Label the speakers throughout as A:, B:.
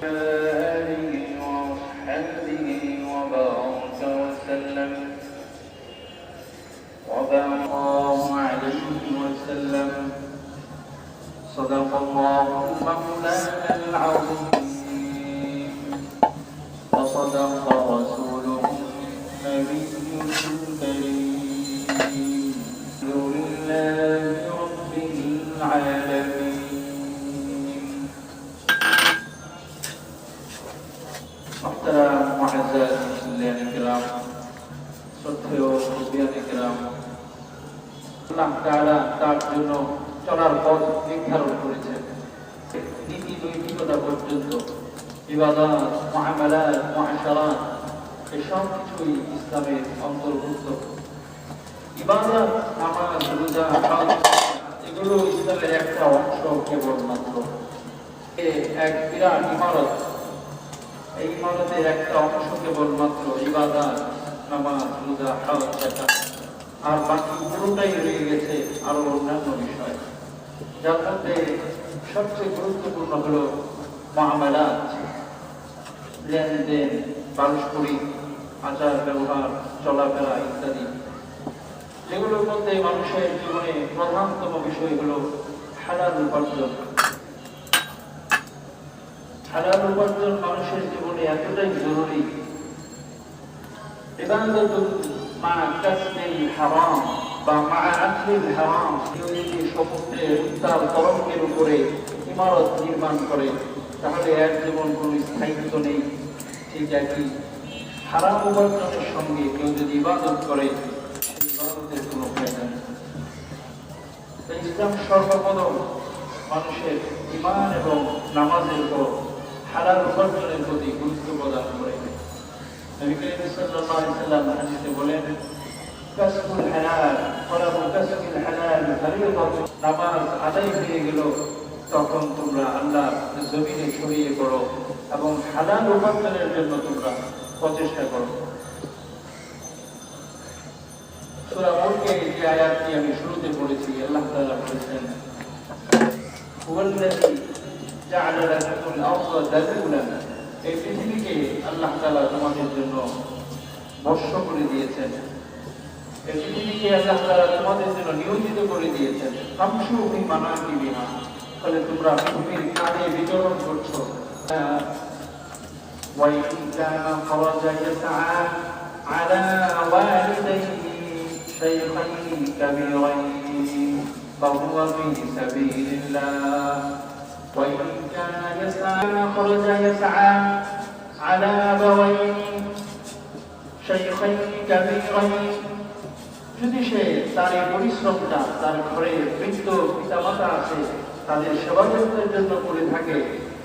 A: آله وصحبه وبارك وسلم وبارك الله عليه وسلم. صدق الله مولانا العظيم وصدق رسوله النبي الكريم. الحمد لله رب العالمين. محترم معزز মুসলিয়ান কিরাম, শ্রদ্ধেয় মুসলিয়ান কিরাম, আল্লাহ তাআলা তার জন্য চলার পথ নির্ধারণ করেছেন। নীতি নৈতিকতা পর্যন্ত ইবাদত, মুআমালাত, মুআশারাত এসব কিছুই ইসলামের অন্তর্ভুক্ত। ইবাদত, নামাজ, রোজা, হজ এগুলো ইসলামের একটা অংশ কেবলমাত্র। এক বিরাট ইমারত, এই ইমারতের একটা অংশ কেবলমাত্র ইবাদত, নামাজ, রোজা, হজ, যাকাত, আর বাকি পুরোটাই রয়ে গেছে আরো অন্যান্য বিষয়, যার মধ্যে সবচেয়ে গুরুত্বপূর্ণ হলো মুআমালাত, লেনদেন, পারস্পরিক আচার ব্যবহার, চলাফেরা ইত্যাদি, যেগুলোর মধ্যে মানুষের জীবনে প্রধানতম বিষয় হলো হালাল উপার্জন। হালাল উপার্জন মানুষের জীবনে এতটাই জরুরি। ইবাদাতুল মা কাসবিল হারাম বা মা আকলিল হারাম, যদি সমুদ্রের উত্তাল তরঙ্গের উপরে ইমারত নির্মাণ করে তাহলে এর জীবন কোনো স্থায়িত্ব নেই। ঠিক একই হারাম উপার্জনের সঙ্গে কেউ যদি ইবাদত করে সেই ইবাদতের কোনো ফায়দা নেই। ইসলাম সর্বপ্রথম মানুষের ঈমান এবং নামাজের উপর হালাল উপার্জনের প্রতি গুরুত্ব প্রদান করে। নবী করিম সাল্লাল্লাহু আলাইহি ওয়াসাল্লাম হাদিসে বলেন, কাসবুল হালাল তলাবু কাসবিল হালাল ফরিয়দাতুন। নামাজ আদায় হয়ে গেল তখন তোমরা আল্লাহর জমিনে ছড়িয়ে পড়ো এবং হালাল উপার্জনের জন্য তোমরা প্রচেষ্টা করো। সূরা মুলকে যে আয়াতটি আমি শুরুতে পড়েছি, আল্লাহ তাআলা বলেছেন, হুয়াল্লাযী জাআলা লাকুমুল আরদা যালুলান। এই পৃথিবীকে আল্লাহ তাআলা তোমাদের জন্য বর্ষ করে দিয়েছেন। এই পৃথিবীকে আল্লাহ তাআলা তোমাদের জন্য নিয়োজিত করে দিয়েছেন। ফামশু ফি মানাকিবিহা, ফলে তোমরা পৃথিবীর কাঁধে বিচরণ করছো। ওয়া ইন কানা খরাজা ইয়াসআ আলা ওয়ালিদাইহি শাইখাইন কাবীরাইন ফাহুয়া ফি সাবিলিল্লাহ। وإن كان يسعى خرج يسعى على أبوين شيخين كبيرين। যদি সে তার এই পরিশ্রমটা তার ঘরে বৃদ্ধ পিতামাতা আছে তাদের সেবা যত্নের জন্য করে থাকে,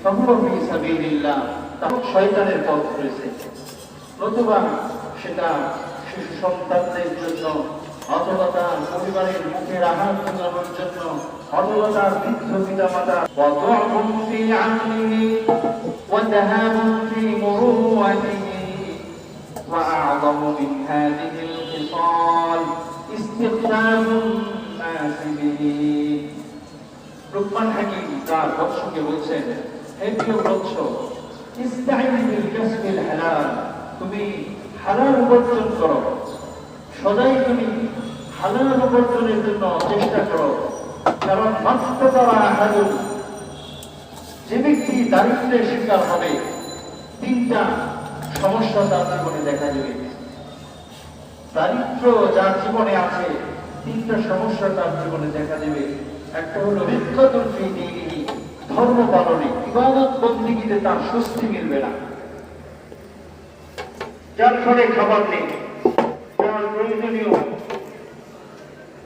A: ফাহুয়া ফি সাবিলিল্লাহ, তাহলে শয়তানের পথ রয়েছে। নতুবা সেটা শিশু সন্তানদের জন্য, অথবা তার পরিবারের মুখের আহার মেটানোর জন্য, অথবা তার বৃদ্ধ পিতামাতা ওয়াদু'উন ফি আকলিহি ওয়া যাহাবুন ফি মুরুওয়াতিহি ওয়া আ'যামু মিন হাযিহিল খিসাল ইস্তিখদামুন নাসি বিহি। লুকমান হাকীম তার বৎসকে বলছেন, হে প্রিয় বৎস, ইস্তাইন বিল কাসবিল হালাল, তুমি হালাল উপার্জন করো, সদাই তুমি হালাল উপার্জনের জন্য চেষ্টা করো। কারণ যে ব্যক্তি দারিদ্র্যের শিকার হবে, তিনটা সমস্যা তার জীবনে দেখা দেবে। দারিদ্র্য যার জীবনে আছে, তিনটা সমস্যা তার জীবনে দেখা দেবে। একটা হলো রিক্কাতুন ফি দীনিহি, ধর্ম পালনে, ইবাদত বন্দেগীতে তার স্বস্তি মিলবে না। যার ঘরে খাবার নেই, তার প্রয়োজনীয়,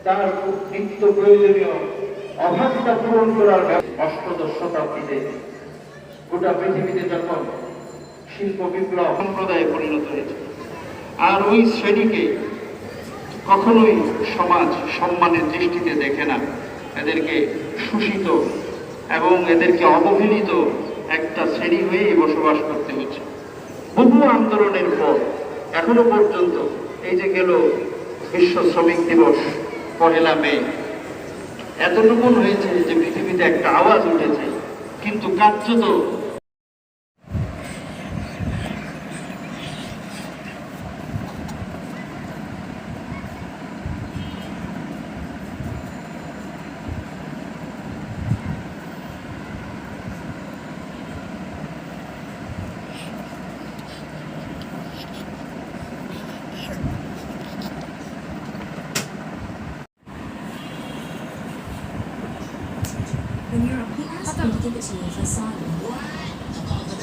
A: তার নিত্য প্রয়োজনীয় অভাবটা পূরণ করার অষ্টাদশ শতাব্দীতে গোটা পৃথিবীতে যখন শিল্প বিপ্লব সম্প্রদায়ে পরিণত হয়েছে, আর ওই শ্রেণীকে কখনোই সমাজ সম্মানের দৃষ্টিতে দেখে না। এদেরকে শোষিত এবং এদেরকে অবহেলিত একটা শ্রেণী হয়েই বসবাস করতে হচ্ছে। বহু আন্দোলনের পর এখনো পর্যন্ত এই যে গেল বিশ্ব শ্রমিক দিবস 1 মে, এতটুকু হয়েছে যে পৃথিবীতে একটা আওয়াজ উঠেছে, কিন্তু কার্যত
B: Give it to you for silent.